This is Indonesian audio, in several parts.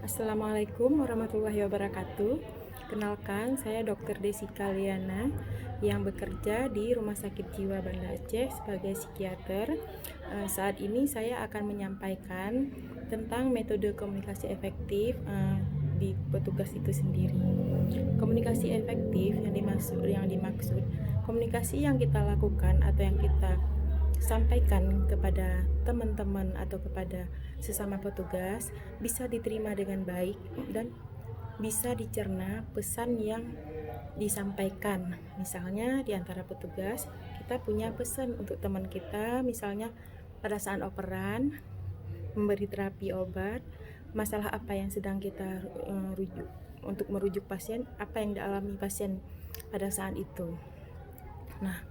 Assalamualaikum warahmatullahi wabarakatuh. Kenalkan, saya Dr. Desi Kaliana yang bekerja di Rumah Sakit Jiwa Banda Aceh sebagai psikiater. Saat ini saya akan menyampaikan tentang metode komunikasi efektif di petugas itu sendiri. Komunikasi efektif yang dimaksud komunikasi yang kita lakukan atau yang kita sampaikan kepada teman-teman atau kepada sesama petugas bisa diterima dengan baik dan bisa dicerna pesan yang disampaikan. Misalnya di antara petugas kita punya pesan untuk teman kita, misalnya pada saat operan, memberi terapi obat, masalah apa yang sedang kita rujuk, untuk merujuk pasien, apa yang dialami pasien pada saat itu. Nah,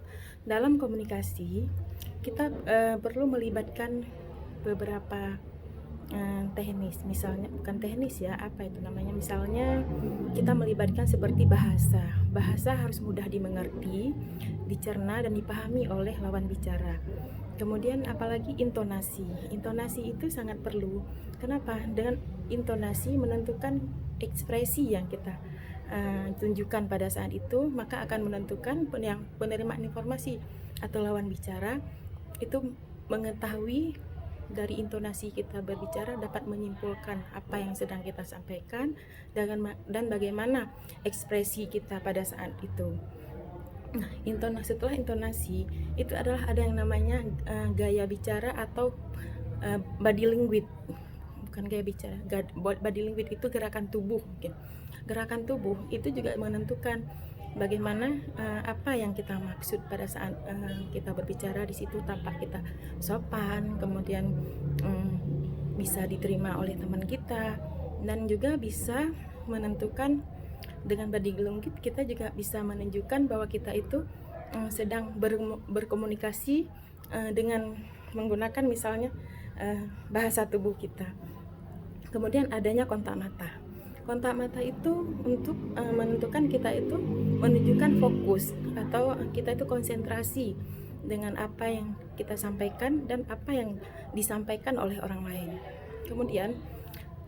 dalam komunikasi kita perlu melibatkan beberapa teknis, misalnya bukan teknis ya, apa itu namanya, misalnya kita melibatkan seperti bahasa harus mudah dimengerti, dicerna dan dipahami oleh lawan bicara. Kemudian apalagi intonasi itu sangat perlu. Kenapa? Dengan intonasi menentukan ekspresi yang kita tunjukkan pada saat itu, maka akan menentukan yang penerimaan informasi atau lawan bicara itu mengetahui dari intonasi kita berbicara, dapat menyimpulkan apa yang sedang kita sampaikan dan bagaimana ekspresi kita pada saat itu. Nah, setelah intonasi itu adalah ada yang namanya gaya bicara atau body language. Bukan gaya bicara, body language itu gerakan tubuh mungkin. Gerakan tubuh itu juga menentukan bagaimana apa yang kita maksud pada saat kita berbicara di situ, tampak kita sopan, kemudian bisa diterima oleh teman kita, dan juga bisa menentukan dengan body language kita juga bisa menunjukkan bahwa kita itu sedang berkomunikasi dengan menggunakan misalnya bahasa tubuh kita. Kemudian adanya kontak mata. Kontak mata itu untuk menentukan kita itu menunjukkan fokus atau kita itu konsentrasi dengan apa yang kita sampaikan dan apa yang disampaikan oleh orang lain. Kemudian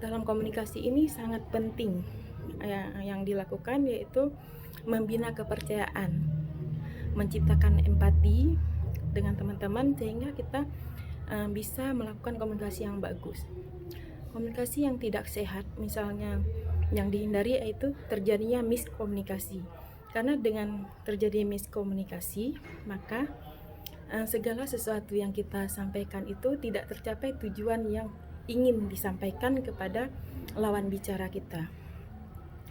dalam komunikasi ini sangat penting yang dilakukan yaitu membina kepercayaan, menciptakan empati dengan teman-teman sehingga kita bisa melakukan komunikasi yang bagus. Komunikasi yang tidak sehat misalnya yang dihindari yaitu terjadinya miskomunikasi. Karena dengan terjadi miskomunikasi, maka segala sesuatu yang kita sampaikan itu tidak tercapai tujuan yang ingin disampaikan kepada lawan bicara kita.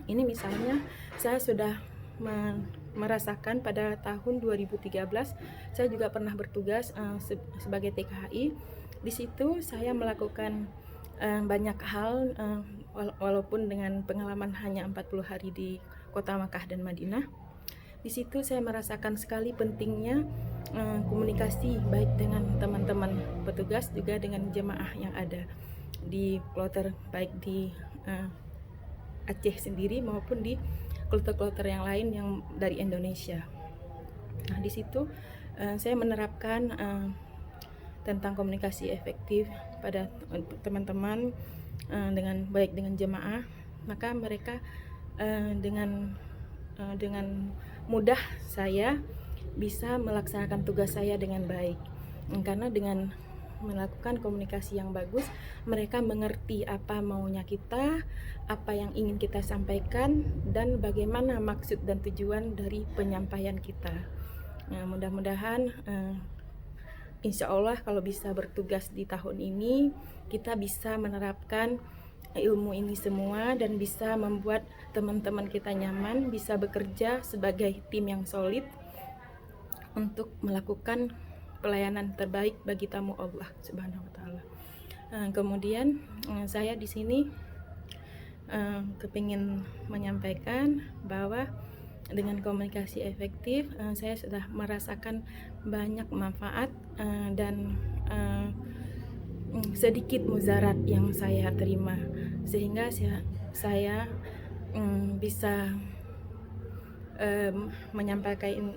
Ini misalnya saya sudah merasakan pada tahun 2013 saya juga pernah bertugas sebagai TKHI. Di situ saya melakukan banyak hal walaupun dengan pengalaman hanya 40 hari di Kota Makkah dan Madinah. Di situ saya merasakan sekali pentingnya komunikasi baik dengan teman-teman petugas juga dengan jemaah yang ada di kloter, baik di Aceh sendiri maupun di kloter-kloter yang lain yang dari Indonesia. Nah, di situ saya menerapkan tentang komunikasi efektif pada teman-teman baik dengan jemaah, maka mereka dengan mudah saya bisa melaksanakan tugas saya dengan baik. Karena dengan melakukan komunikasi yang bagus, mereka mengerti apa maunya kita, apa yang ingin kita sampaikan, dan bagaimana maksud dan tujuan dari penyampaian kita. Nah, mudah-mudahan insya Allah kalau bisa bertugas di tahun ini, kita bisa menerapkan ilmu ini semua dan bisa membuat teman-teman kita nyaman, bisa bekerja sebagai tim yang solid untuk melakukan pelayanan terbaik bagi tamu Allah Subhanahu wa taala. Kemudian saya di sini kepingin menyampaikan bahwa dengan komunikasi efektif saya sudah merasakan banyak manfaat dan sedikit mudarat yang saya terima, sehingga saya bisa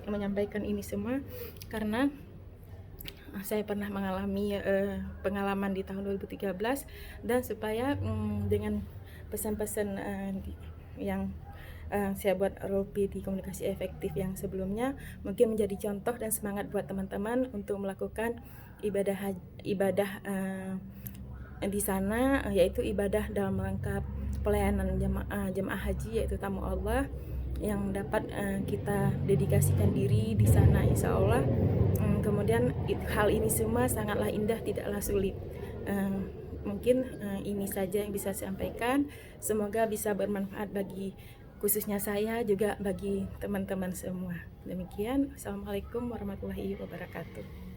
menyampaikan ini semua karena saya pernah mengalami pengalaman di tahun 2013, dan supaya dengan pesan-pesan yang saya buat role play di komunikasi efektif yang sebelumnya mungkin menjadi contoh dan semangat buat teman-teman untuk melakukan ibadah di sana, yaitu ibadah dalam rangka pelayanan jemaah haji, yaitu tamu Allah yang dapat kita dedikasikan diri di sana, insya Allah. Kemudian hal ini semua sangatlah indah, tidaklah sulit. Mungkin ini saja yang bisa saya sampaikan. Semoga bisa bermanfaat bagi khususnya saya, juga bagi teman-teman semua. Demikian, Assalamualaikum warahmatullahi wabarakatuh.